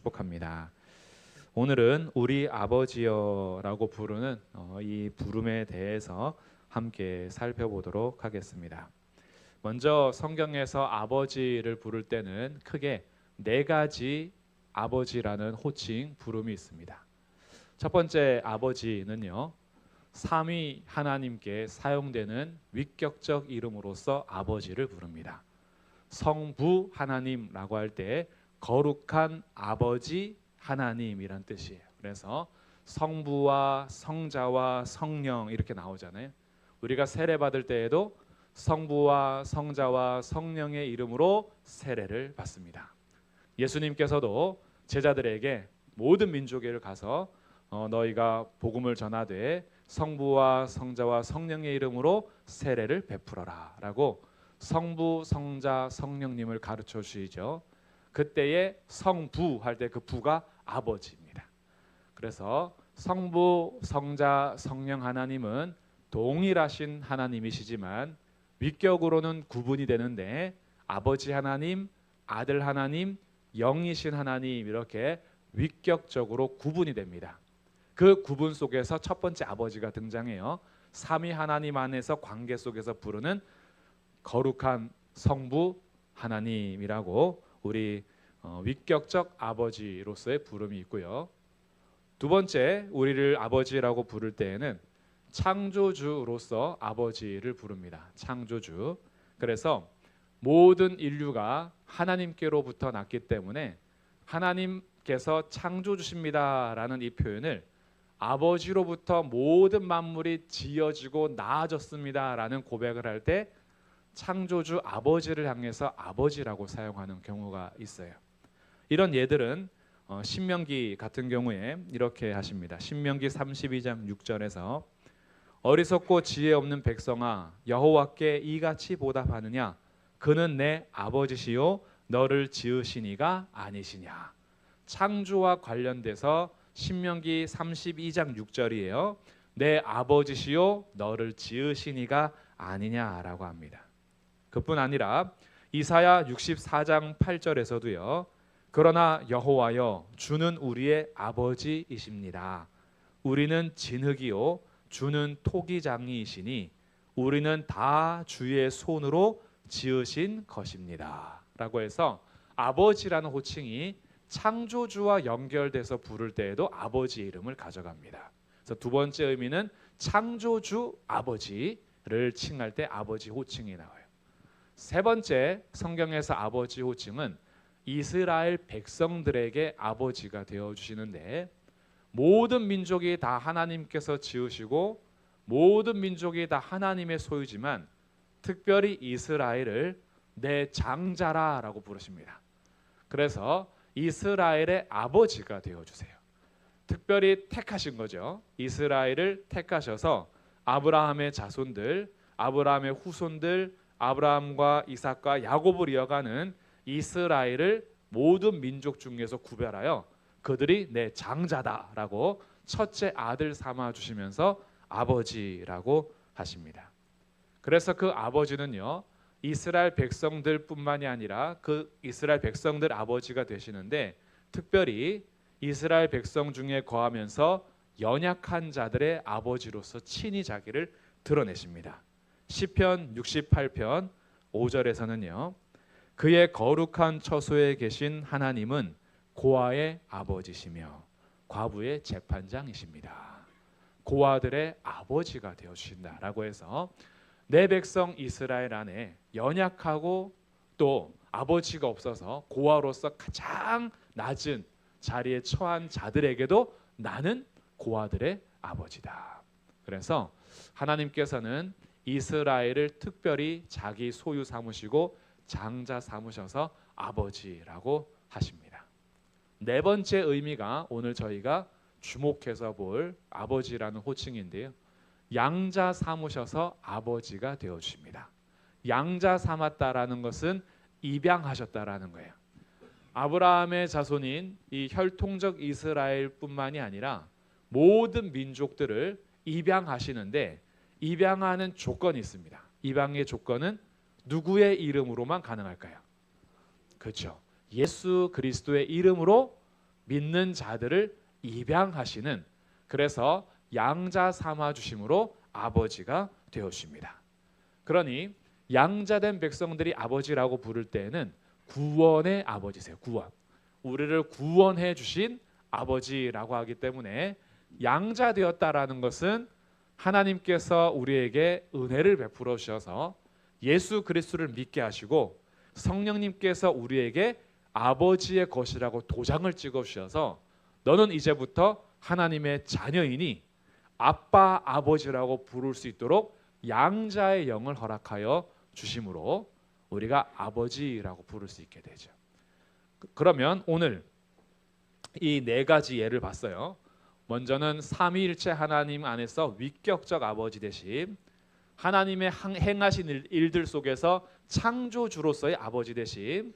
축복합니다. 오늘은 우리 아버지여라고 부르는 이 부름에 대해서 함께 살펴보도록 하겠습니다. 먼저 성경에서 아버지를 부를 때는 크게 네 가지 아버지라는 호칭 부름이 있습니다. 첫 번째 아버지는요, 삼위 하나님께 사용되는 위격적 이름으로서 아버지를 부릅니다. 성부 하나님이라고 할 때 거룩한 아버지 하나님이란 뜻이에요. 그래서 성부와 성자와 성령 이렇게 나오잖아요. 우리가 세례 받을 때에도 성부와 성자와 성령의 이름으로 세례를 받습니다. 예수님께서도 제자들에게 모든 민족에 가서 너희가 복음을 전하되 성부와 성자와 성령의 이름으로 세례를 베풀어라 라고 성부, 성자, 성령님을 가르쳐 주시죠. 그때의 성부 할 때 그 부가 아버지입니다. 그래서 성부, 성자, 성령 하나님은 동일하신 하나님이시지만 위격으로는 구분이 되는데 아버지 하나님, 아들 하나님, 영이신 하나님 이렇게 위격적으로 구분이 됩니다. 그 구분 속에서 첫 번째 아버지가 등장해요. 삼위 하나님 안에서 관계 속에서 부르는 거룩한 성부 하나님이라고 우리 위격적 아버지로서의 부름이 있고요. 두 번째, 우리를 아버지라고 부를 때에는 창조주로서 아버지를 부릅니다. 창조주. 그래서 모든 인류가 하나님께로부터 났기 때문에 하나님께서 창조주십니다라는 이 표현을 아버지로부터 모든 만물이 지어지고 나아졌습니다라는 고백을 할 때 창조주 아버지를 향해서 아버지라고 사용하는 경우가 있어요. 이런 예들은 신명기 같은 경우에 이렇게 하십니다. 신명기 32장 6절에서 어리석고 지혜 없는 백성아 여호와께 이같이 보답하느냐 그는 내 아버지시요 너를 지으신 이가 아니시냐. 창조와 관련돼서 신명기 32장 6절이에요. 내 아버지시요 너를 지으신 이가 아니냐라고 합니다. 그뿐 아니라 이사야 64장 8절에서도요. 그러나 여호와여 주는 우리의 아버지이십니다. 우리는 진흙이요 주는 토기장이시니 우리는 다 주의 손으로 지으신 것입니다. 라고 해서 아버지라는 호칭이 창조주와 연결돼서 부를 때에도 아버지 이름을 가져갑니다. 그래서 두 번째 의미는 창조주 아버지를 칭할 때 아버지 호칭이 나와요. 세 번째 성경에서 아버지 호칭은 이스라엘 백성들에게 아버지가 되어 주시는데 모든 민족이 다 하나님께서 지으시고 모든 민족이 다 하나님의 소유지만 특별히 이스라엘을 내 장자라라고 부르십니다. 그래서 이스라엘의 아버지가 되어 주세요. 특별히 택하신 거죠. 이스라엘을 택하셔서 아브라함의 자손들, 아브라함의 후손들, 아브라함과 이삭과 야곱을 이어가는 이스라엘을 모든 민족 중에서 구별하여 그들이 내 장자다라고 첫째 아들 삼아 주시면서 아버지라고 하십니다. 그래서 그 아버지는요 이스라엘 백성들뿐만이 아니라 그 이스라엘 백성들 아버지가 되시는데 특별히 이스라엘 백성 중에 거하면서 연약한 자들의 아버지로서 친히 자기를 드러내십니다. 시편 68편 5절에서는요. 그의 거룩한 처소에 계신 하나님은 고아의 아버지시며 과부의 재판장이십니다. 고아들의 아버지가 되어주신다라고 해서 내 백성 이스라엘 안에 연약하고 또 아버지가 없어서 고아로서 가장 낮은 자리에 처한 자들에게도 나는 고아들의 아버지다. 그래서 하나님께서는 이스라엘을 특별히 자기 소유 삼으시고 장자 삼으셔서 아버지라고 하십니다. 네 번째 의미가 오늘 저희가 주목해서 볼 아버지라는 호칭인데요. 양자 삼으셔서 아버지가 되어 주십니다. 양자 삼았다라는 것은 입양하셨다라는 거예요. 아브라함의 자손인 이 혈통적 이스라엘뿐만이 아니라 모든 민족들을 입양하시는데 입양하는 조건이 있습니다. 입양의 조건은 누구의 이름으로만 가능할까요? 그렇죠. 예수 그리스도의 이름으로 믿는 자들을 입양하시는, 그래서 양자 삼아 주심으로 아버지가 되어 주십니다. 그러니 양자된 백성들이 아버지라고 부를 때에는 구원의 아버지세요. 구원. 우리를 구원해 주신 아버지라고 하기 때문에 양자되었다라는 것은 하나님께서 우리에게 은혜를 베풀어 주셔서 예수 그리스도를 믿게 하시고 성령님께서 우리에게 아버지의 것이라고 도장을 찍어 주셔서 너는 이제부터 하나님의 자녀이니 아빠 아버지라고 부를 수 있도록 양자의 영을 허락하여 주심으로 우리가 아버지라고 부를 수 있게 되죠. 그러면 오늘 이 네 가지 예를 봤어요. 먼저는 삼위일체 하나님 안에서 위격적 아버지 되심, 하나님의 행하신 일들 속에서 창조주로서의 아버지 되심,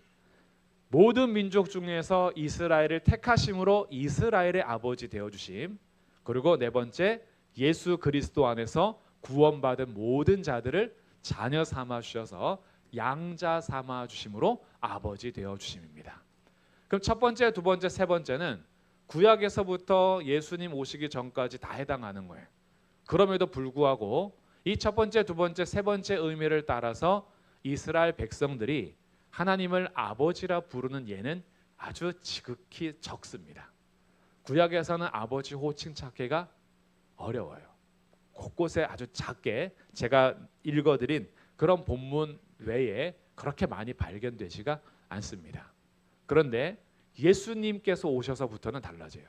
모든 민족 중에서 이스라엘을 택하심으로 이스라엘의 아버지 되어주심, 그리고 네 번째 예수 그리스도 안에서 구원받은 모든 자들을 자녀 삼아 주셔서 양자 삼아 주심으로 아버지 되어주심입니다. 그럼 첫 번째, 두 번째, 세 번째는 구약에서부터 예수님 오시기 전까지 다 해당하는 거예요. 그럼에도 불구하고 이 첫 번째, 두 번째, 세 번째 의미를 따라서 이스라엘 백성들이 하나님을 아버지라 부르는 예는 아주 지극히 적습니다. 구약에서는 아버지 호칭 찾기가 어려워요. 곳곳에 아주 작게 제가 읽어드린 그런 본문 외에 그렇게 많이 발견되지가 않습니다. 그런데 예수님께서 오셔서부터는 달라져요.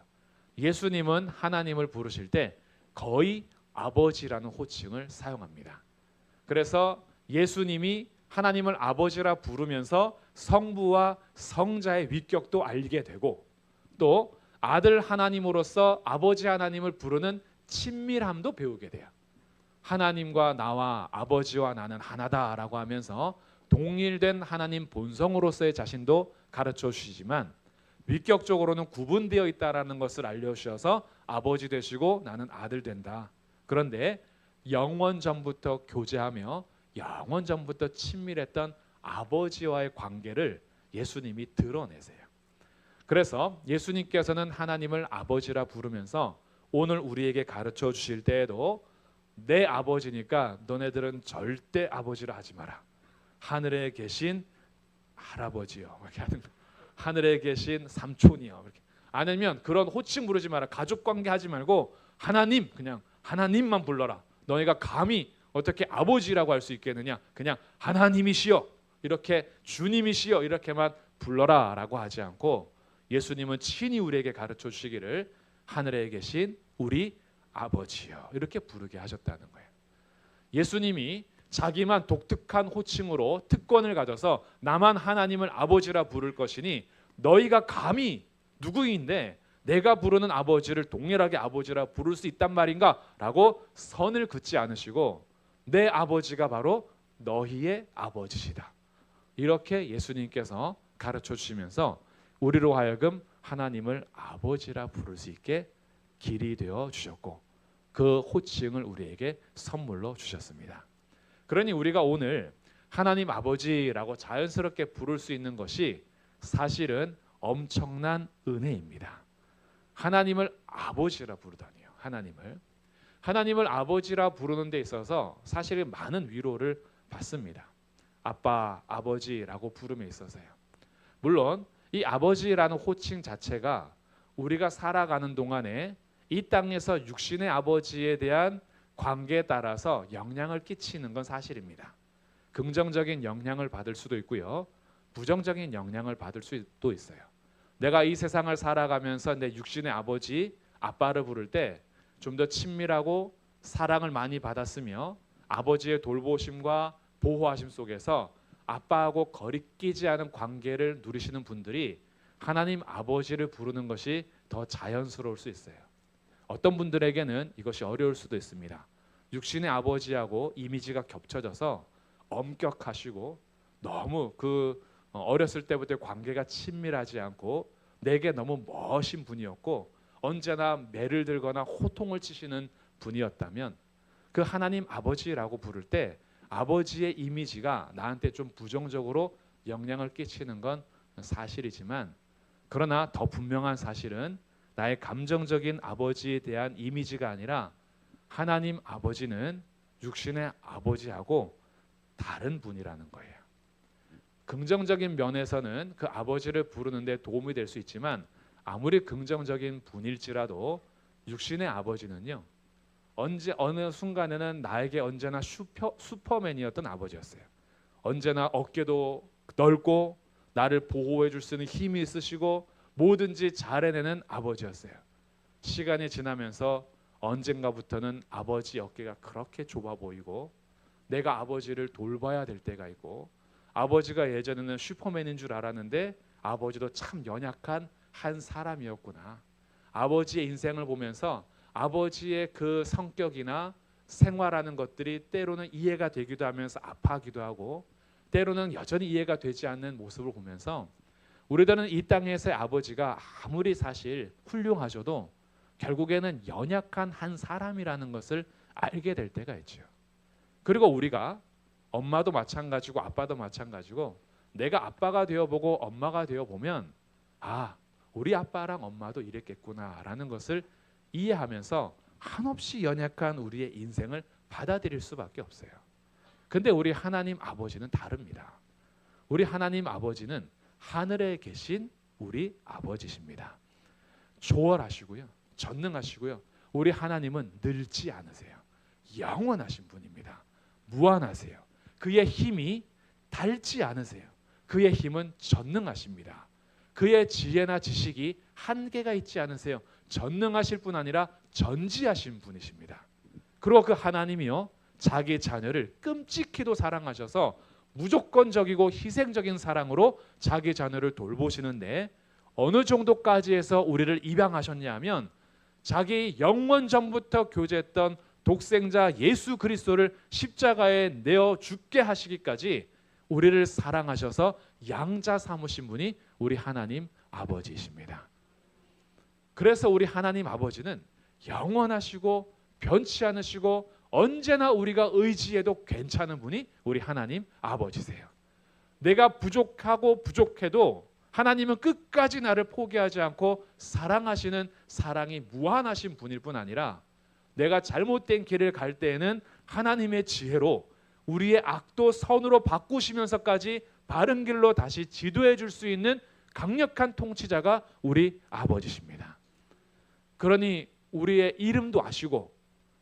예수님은 하나님을 부르실 때 거의 아버지라는 호칭을 사용합니다. 그래서 예수님이 하나님을 아버지라 부르면서 성부와 성자의 위격도 알게 되고 또 아들 하나님으로서 아버지 하나님을 부르는 친밀함도 배우게 돼요. 하나님과 나와 아버지와 나는 하나다라고 하면서 동일된 하나님 본성으로서의 자신도 가르쳐 주시지만 위격적으로는 구분되어 있다라는 것을 알려주셔서 아버지 되시고 나는 아들 된다. 그런데 영원 전부터 교제하며 영원 전부터 친밀했던 아버지와의 관계를 예수님이 드러내세요. 그래서 예수님께서는 하나님을 아버지라 부르면서 오늘 우리에게 가르쳐 주실 때에도 내 아버지니까 너네들은 절대 아버지라 하지 마라. 하늘에 계신 할아버지요. 이렇게 하는 거. 하늘에 계신 삼촌이요. 이렇게. 아니면 그런 호칭 부르지 마라. 가족 관계 하지 말고 하나님, 그냥 하나님만 불러라. 너희가 감히 어떻게 아버지라고 할 수 있겠느냐? 그냥 하나님이시여, 이렇게 주님이시여 이렇게만 불러라라고 하지 않고 예수님은 친히 우리에게 가르쳐 주시기를 하늘에 계신 우리 아버지여 이렇게 부르게 하셨다는 거예요. 예수님이 자기만 독특한 호칭으로 특권을 가져서 나만 하나님을 아버지라 부를 것이니 너희가 감히 누구인데 내가 부르는 아버지를 동일하게 아버지라 부를 수 있단 말인가? 라고 선을 긋지 않으시고 내 아버지가 바로 너희의 아버지시다. 이렇게 예수님께서 가르쳐 주시면서 우리로 하여금 하나님을 아버지라 부를 수 있게 길이 되어 주셨고 그 호칭을 우리에게 선물로 주셨습니다. 그러니 우리가 오늘 하나님 아버지라고 자연스럽게 부를 수 있는 것이 사실은 엄청난 은혜입니다. 하나님을 아버지라 부르다니요. 하나님을 아버지라 부르는 데 있어서 사실은 많은 위로를 받습니다. 아빠, 아버지라고 부름에 있어서요. 물론 이 아버지라는 호칭 자체가 우리가 살아가는 동안에 이 땅에서 육신의 아버지에 대한 관계에 따라서 영향을 끼치는 건 사실입니다. 긍정적인 영향을 받을 수도 있고요. 부정적인 영향을 받을 수도 있어요. 내가 이 세상을 살아가면서 내 육신의 아버지, 아빠를 부를 때 좀 더 친밀하고 사랑을 많이 받았으며 아버지의 돌보심과 보호하심 속에서 아빠하고 거리끼지 않은 관계를 누리시는 분들이 하나님 아버지를 부르는 것이 더 자연스러울 수 있어요. 어떤 분들에게는 이것이 어려울 수도 있습니다. 육신의 아버지하고 이미지가 겹쳐져서 엄격하시고 너무 어렸을 때부터 관계가 친밀하지 않고 내게 너무 멋진 분이었고 언제나 매를 들거나 호통을 치시는 분이었다면 그 하나님 아버지라고 부를 때 아버지의 이미지가 나한테 좀 부정적으로 영향을 끼치는 건 사실이지만 그러나 더 분명한 사실은 나의 감정적인 아버지에 대한 이미지가 아니라 하나님 아버지는 육신의 아버지하고 다른 분이라는 거예요. 긍정적인 면에서는 그 아버지를 부르는데 도움이 될 수 있지만 아무리 긍정적인 분일지라도 육신의 아버지는요, 어느 순간에는 나에게 언제나 슈퍼맨이었던 아버지였어요. 언제나 어깨도 넓고 나를 보호해 줄 수 있는 힘이 있으시고 뭐든지 잘 해내는 아버지였어요. 시간이 지나면서 언젠가부터는 아버지 어깨가 그렇게 좁아 보이고 내가 아버지를 돌봐야 될 때가 있고, 아버지가 예전에는 슈퍼맨인 줄 알았는데 아버지도 참 연약한 한 사람이었구나. 아버지의 인생을 보면서 아버지의 그 성격이나 생활하는 것들이 때로는 이해가 되기도 하면서 아파하기도 하고, 때로는 여전히 이해가 되지 않는 모습을 보면서 우리들은 이 땅에서의 아버지가 아무리 사실 훌륭하셔도 결국에는 연약한 한 사람이라는 것을 알게 될 때가 있죠. 그리고 우리가 엄마도 마찬가지고 아빠도 마찬가지고 내가 아빠가 되어보고 엄마가 되어보면 우리 아빠랑 엄마도 이랬겠구나라는 것을 이해하면서 한없이 연약한 우리의 인생을 받아들일 수밖에 없어요. 근데 우리 하나님 아버지는 다릅니다. 우리 하나님 아버지는 하늘에 계신 우리 아버지십니다. 초월하시고요, 전능하시고요, 우리 하나님은 늙지 않으세요. 영원하신 분입니다. 무한하세요. 그의 힘이 닳지 않으세요. 그의 힘은 전능하십니다. 그의 지혜나 지식이 한계가 있지 않으세요. 전능하실 뿐 아니라 전지하신 분이십니다. 그리고 그 하나님이요, 자기 자녀를 끔찍히도 사랑하셔서 무조건적이고 희생적인 사랑으로 자기 자녀를 돌보시는데 어느 정도까지 해서 우리를 입양하셨냐 하면 자기 영원 전부터 교제했던 독생자 예수 그리스도를 십자가에 내어 죽게 하시기까지 우리를 사랑하셔서 양자 삼으신 분이 우리 하나님 아버지이십니다. 그래서 우리 하나님 아버지는 영원하시고 변치 않으시고 언제나 우리가 의지해도 괜찮은 분이 우리 하나님 아버지세요. 내가 부족하고 부족해도 하나님은 끝까지 나를 포기하지 않고 사랑하시는 사랑이 무한하신 분일 뿐 아니라 내가 잘못된 길을 갈 때에는 하나님의 지혜로 우리의 악도 선으로 바꾸시면서까지 바른 길로 다시 지도해 줄 수 있는 강력한 통치자가 우리 아버지십니다. 그러니 우리의 이름도 아시고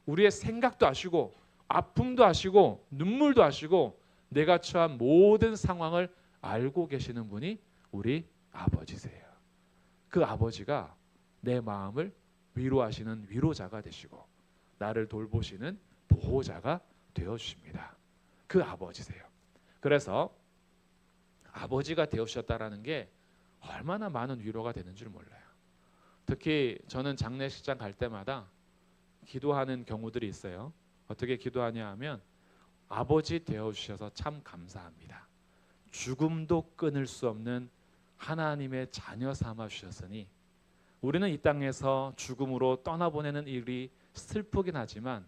우리의 생각도 아시고 아픔도 아시고 눈물도 아시고 내가 처한 모든 상황을 알고 계시는 분이 우리 아버지세요. 그 아버지가 내 마음을 위로하시는 위로자가 되시고 나를 돌보시는 보호자가 되어주십니다. 그 아버지세요. 그래서 아버지가 되어주셨다라는 게 얼마나 많은 위로가 되는 줄 몰라요. 특히 저는 장례식장 갈 때마다 기도하는 경우들이 있어요. 어떻게 기도하냐 하면 아버지 되어주셔서 참 감사합니다. 죽음도 끊을 수 없는 하나님의 자녀 삼아 주셨으니 우리는 이 땅에서 죽음으로 떠나보내는 일이 슬프긴 하지만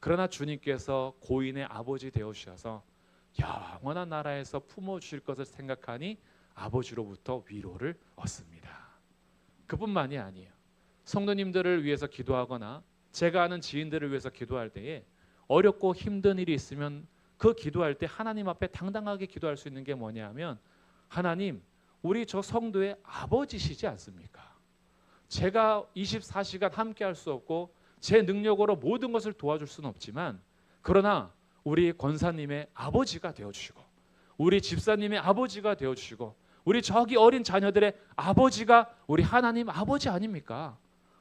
그러나 주님께서 고인의 아버지 되어주셔서 영원한 나라에서 품어주실 것을 생각하니 아버지로부터 위로를 얻습니다. 그뿐만이 아니에요. 성도님들을 위해서 기도하거나 제가 아는 지인들을 위해서 기도할 때에 어렵고 힘든 일이 있으면 그 기도할 때 하나님 앞에 당당하게 기도할 수 있는 게 뭐냐 하면 하나님, 우리 저 성도의 아버지시지 않습니까? 제가 24시간 함께 할 수 없고 제 능력으로 모든 것을 도와줄 수는 없지만 그러나 우리 권사님의 아버지가 되어주시고 우리 집사님의 아버지가 되어주시고 우리 저기 어린 자녀들의 아버지가 우리 하나님 아버지 아닙니까?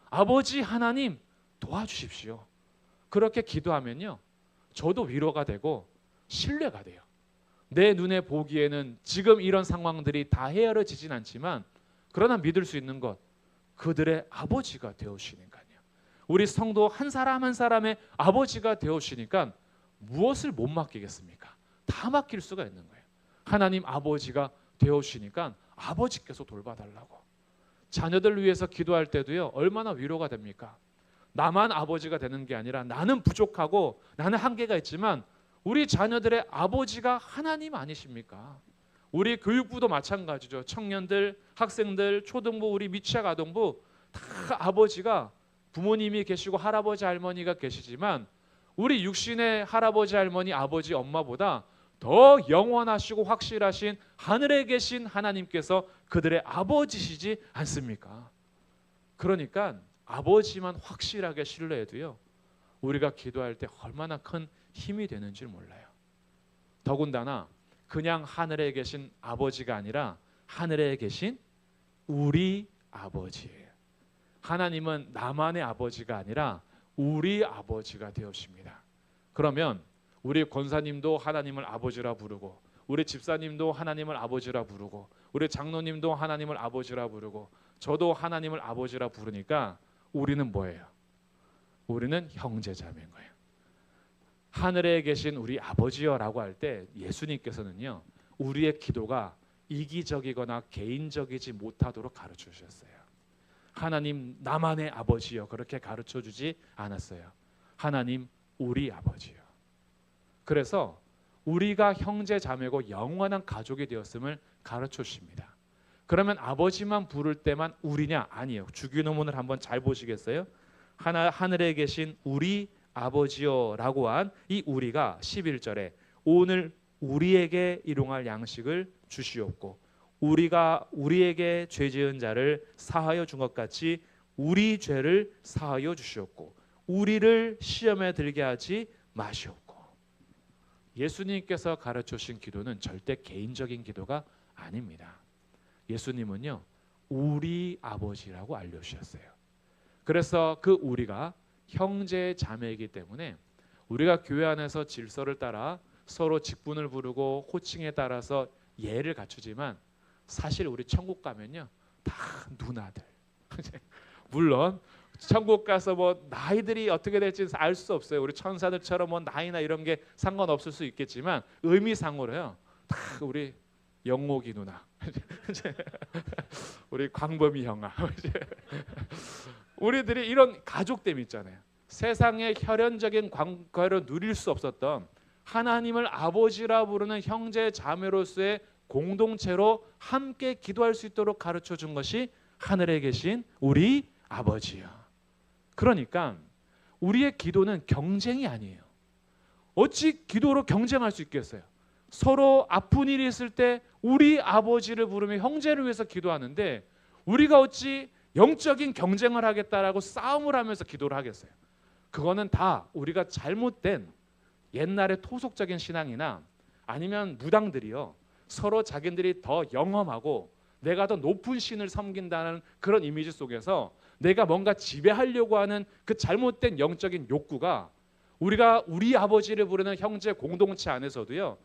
아버지 하나님 도와주십시오. 그렇게 기도하면요, 저도 위로가 되고 신뢰가 돼요. 내 눈에 보기에는 지금 이런 상황들이 다 헤아려지진 않지만 그러나 믿을 수 있는 것, 그들의 아버지가 되어주시니까요. 우리 성도 한 사람 한 사람의 아버지가 되어주시니까 무엇을 못 맡기겠습니까? 다 맡길 수가 있는 거예요. 하나님 아버지가 되어주시니까 아버지께서 돌봐달라고. 자녀들 위해서 기도할 때도요, 얼마나 위로가 됩니까? 나만 아버지가 되는 게 아니라 나는 부족하고 나는 한계가 있지만 우리 자녀들의 아버지가 하나님 아니십니까? 우리 교육부도 마찬가지죠. 청년들, 학생들, 초등부, 우리 미취학 아동부 다 아버지가 부모님이 계시고 할아버지 할머니가 계시지만 우리 육신의 할아버지 할머니 아버지 엄마보다 더 영원하시고 확실하신 하늘에 계신 하나님께서 그들의 아버지시지 않습니까? 그러니까 아버지만 확실하게 신뢰해도요, 우리가 기도할 때 얼마나 큰 힘이 되는지 몰라요. 더군다나 그냥 하늘에 계신 아버지가 아니라 하늘에 계신 우리 아버지예요. 하나님은 나만의 아버지가 아니라 우리 아버지가 되었습니다. 그러면 우리 권사님도 하나님을 아버지라 부르고, 우리 집사님도 하나님을 아버지라 부르고, 우리 장로님도 하나님을 아버지라 부르고, 저도 하나님을 아버지라 부르니까 우리는 뭐예요? 우리는 형제자매인 거예요. 하늘에 계신 우리 아버지여라고 할 때 예수님께서는요, 우리의 기도가 이기적이거나 개인적이지 못하도록 가르쳐 주셨어요. 하나님 나만의 아버지여 그렇게 가르쳐 주지 않았어요. 하나님 우리 아버지요. 그래서 우리가 형제 자매고 영원한 가족이 되었음을 가르쳐 주십니다. 그러면 아버지만 부를 때만 우리냐? 아니에요. 주기도문을 한번 잘 보시겠어요? 하늘에 계신 우리 아버지여라고 한 이 우리가 11절에 오늘 우리에게 일용할 양식을 주시옵고 우리가 우리에게 죄 지은 자를 사하여 준 것 같이 우리 죄를 사하여 주시옵고 우리를 시험에 들게 하지 마시옵고. 예수님께서 가르쳐 주신 기도는 절대 개인적인 기도가 아닙니다. 예수님은요, 우리 아버지라고 알려주셨어요. 그래서 그 우리가 형제 자매이기 때문에 우리가 교회 안에서 질서를 따라 서로 직분을 부르고 호칭에 따라서 예를 갖추지만 사실 우리 천국 가면요 다 누나들. 물론 천국 가서 뭐 나이들이 어떻게 될지 알 수 없어요. 우리 천사들처럼 뭐 나이나 이런 게 상관없을 수 있겠지만 의미상으로요 다 우리 영옥이 누나, 우리 광범이 형아, 우리들이 이런 가족됨 있잖아요. 세상의 혈연적인 관계로 누릴 수 없었던 하나님을 아버지라 부르는 형제 자매로서의 공동체로 함께 기도할 수 있도록 가르쳐 준 것이 하늘에 계신 우리 아버지요. 그러니까 우리의 기도는 경쟁이 아니에요. 어찌 기도로 경쟁할 수 있겠어요? 서로 아픈 일이 있을 때 우리 아버지를 부르며 형제를 위해서 기도하는데 우리가 어찌 영적인 경쟁을 하겠다라고 싸움을 하면서 기도를 하겠어요? 그거는 다 우리가 잘못된 옛날의 토속적인 신앙이나 아니면 무당들이요, 서로 자기들이 더 영험하고 내가 더 높은 신을 섬긴다는 그런 이미지 속에서 내가 뭔가 지배하려고 하는 그 잘못된 영적인 욕구가 우리가 우리 아버지를 부르는 형제 공동체 안에서도요,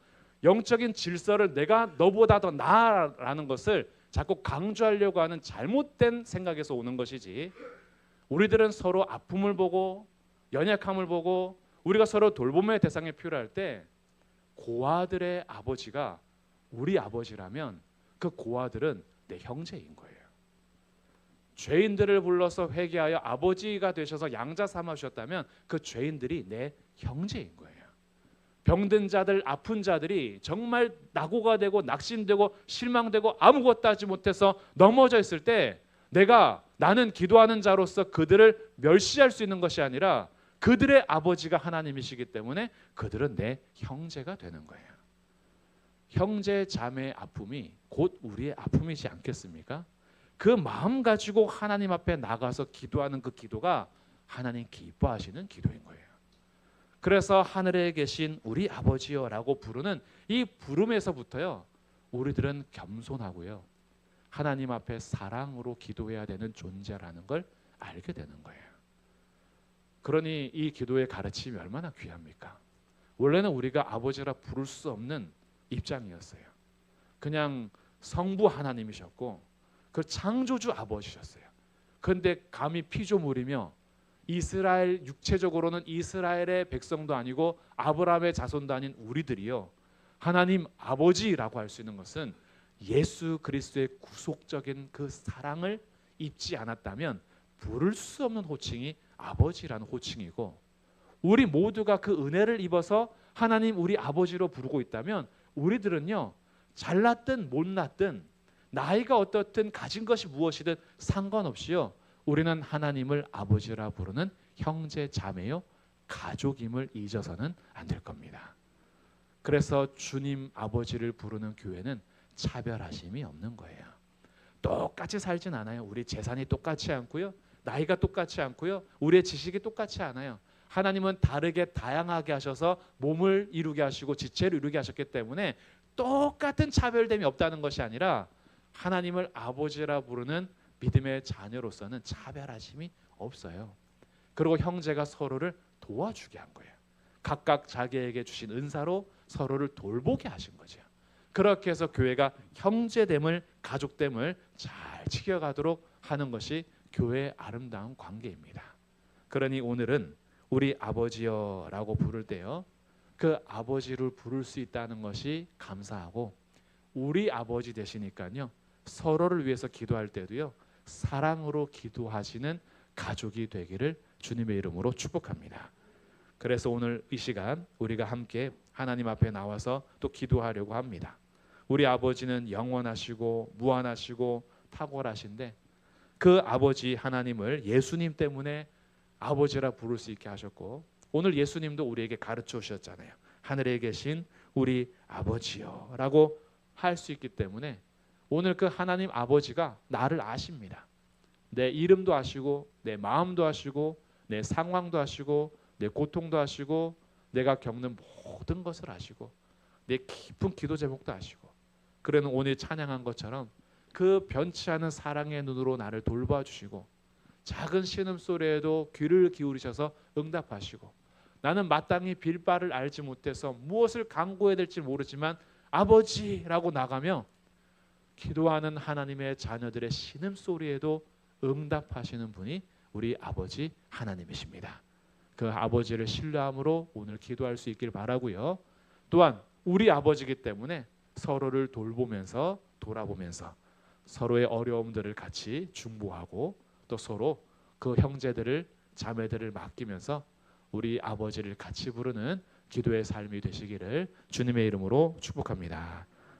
영적인 질서를 내가 너보다 더 나아라는 것을 자꾸 강조하려고 하는 잘못된 생각에서 오는 것이지, 우리들은 서로 아픔을 보고 연약함을 보고 우리가 서로 돌봄의 대상이 필요할 때 고아들의 아버지가 우리 아버지라면 그 고아들은 내 형제인 거예요. 죄인들을 불러서 회개하여 아버지가 되셔서 양자 삼아 주셨다면 그 죄인들이 내 형제인 거예요. 병든 자들, 아픈 자들이 정말 낙오가 되고 낙심되고 실망되고 아무것도 하지 못해서 넘어져 있을 때 나는 기도하는 자로서 그들을 멸시할 수 있는 것이 아니라 그들의 아버지가 하나님이시기 때문에 그들은 내 형제가 되는 거예요. 형제 자매의 아픔이 곧 우리의 아픔이지 않겠습니까? 그 마음 가지고 하나님 앞에 나가서 기도하는 그 기도가 하나님 기뻐하시는 기도인 거예요. 그래서 하늘에 계신 우리 아버지여라고 부르는 이 부름에서부터요, 우리들은 겸손하고요, 하나님 앞에 사랑으로 기도해야 되는 존재라는 걸 알게 되는 거예요. 그러니 이 기도의 가르침이 얼마나 귀합니까? 원래는 우리가 아버지라 부를 수 없는 입장이었어요. 그냥 성부 하나님이셨고 그 창조주 아버지셨어요. 그런데 감히 피조물이며 이스라엘, 육체적으로는 이스라엘의 백성도 아니고 아브라함의 자손도 아닌 우리들이요, 하나님 아버지라고 할 수 있는 것은 예수 그리스도의 구속적인 그 사랑을 입지 않았다면 부를 수 없는 호칭이 아버지라는 호칭이고, 우리 모두가 그 은혜를 입어서 하나님 우리 아버지로 부르고 있다면 우리들은요, 잘났든 못났든 나이가 어떻든 가진 것이 무엇이든 상관없이요, 우리는 하나님을 아버지라 부르는 형제 자매요 가족임을 잊어서는 안 될 겁니다. 그래서 주님 아버지를 부르는 교회는 차별하심이 없는 거예요. 똑같이 살진 않아요. 우리 재산이 똑같지 않고요, 나이가 똑같지 않고요, 우리의 지식이 똑같지 않아요. 하나님은 다르게 다양하게 하셔서 몸을 이루게 하시고 지체를 이루게 하셨기 때문에 똑같은 차별됨이 없다는 것이 아니라 하나님을 아버지라 부르는 믿음의 자녀로서는 차별하심이 없어요. 그리고 형제가 서로를 도와주게 한 거예요. 각각 자기에게 주신 은사로 서로를 돌보게 하신 거죠. 그렇게 해서 교회가 형제됨을, 가족됨을 잘 지켜가도록 하는 것이 교회의 아름다운 관계입니다. 그러니 오늘은 우리 아버지여라고 부를 때요, 그 아버지를 부를 수 있다는 것이 감사하고, 우리 아버지 되시니까요, 서로를 위해서 기도할 때도요, 사랑으로 기도하시는 가족이 되기를 주님의 이름으로 축복합니다. 그래서 오늘 이 시간 우리가 함께 하나님 앞에 나와서 또 기도하려고 합니다. 우리 아버지는 영원하시고 무한하시고 탁월하신데, 그 아버지 하나님을 예수님 때문에 아버지라 부를 수 있게 하셨고, 오늘 예수님도 우리에게 가르쳐 주셨잖아요. 하늘에 계신 우리 아버지요 라고 할 수 있기 때문에 오늘 그 하나님 아버지가 나를 아십니다. 내 이름도 아시고 내 마음도 아시고 내 상황도 아시고 내 고통도 아시고 내가 겪는 모든 것을 아시고 내 깊은 기도 제목도 아시고, 그러는 오늘 찬양한 것처럼 그 변치 않은 사랑의 눈으로 나를 돌봐주시고, 작은 신음소리에도 귀를 기울이셔서 응답하시고, 나는 마땅히 빌 바를 알지 못해서 무엇을 간구해야 될지 모르지만 아버지라고 나가며 기도하는 하나님의 자녀들의 신음소리에도 응답하시는 분이 우리 아버지 하나님이십니다. 그 아버지를 신뢰함으로 오늘 기도할 수 있길 바라고요. 또한 우리 아버지이기 때문에 서로를 돌보면서 돌아보면서 서로의 어려움들을 같이 중보하고, 또 서로 그 형제들을 자매들을 맡기면서 우리 아버지를 같이 부르는 기도의 삶이 되시기를 주님의 이름으로 축복합니다.